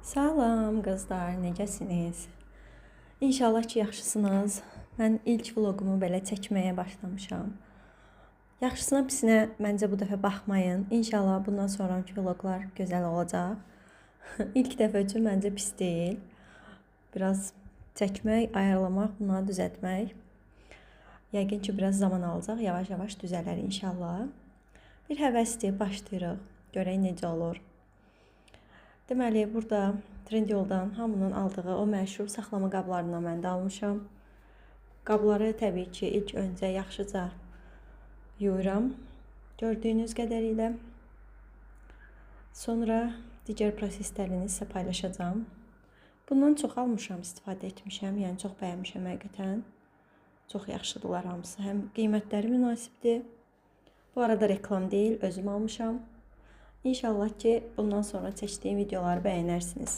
Salam qızlar, necəsiniz? İnşallah ki, yaxşısınız. Mən ilk vloqumu belə çəkməyə başlamışam. Yaxşısına pisinə məncə bu dəfə baxmayın. İnşallah bundan sonraki vloqlar gözəl olacaq. İlk dəfə üçün məncə pis deyil. Biraz çəkmək, ayarlamaq, bunları düzəltmək. Yəqin ki, biraz zaman alacaq. Yavaş-yavaş düzələr inşallah. Bir həvəsdir, başlayırıq. Görək necə olur. Deməli, burada Trendyoldan hamının aldığı o məşhur saxlama qablarından mən də almışam. Qabları təbii ki, ilk öncə yaxşıca yuyuram, gördüyünüz qədərilə. Sonra digər proseslərini sizə paylaşacağım. Bundan çox almışam, istifadə etmişəm, yəni çox bəyənmişəm həqiqətən. Çox yaxşıdırlar hamısı, həm qiymətləri münasibdir. Bu arada reklam deyil, özüm almışam. İnşallah ki, bundan sonra çəkdiyim videoları bəyənərsiniz.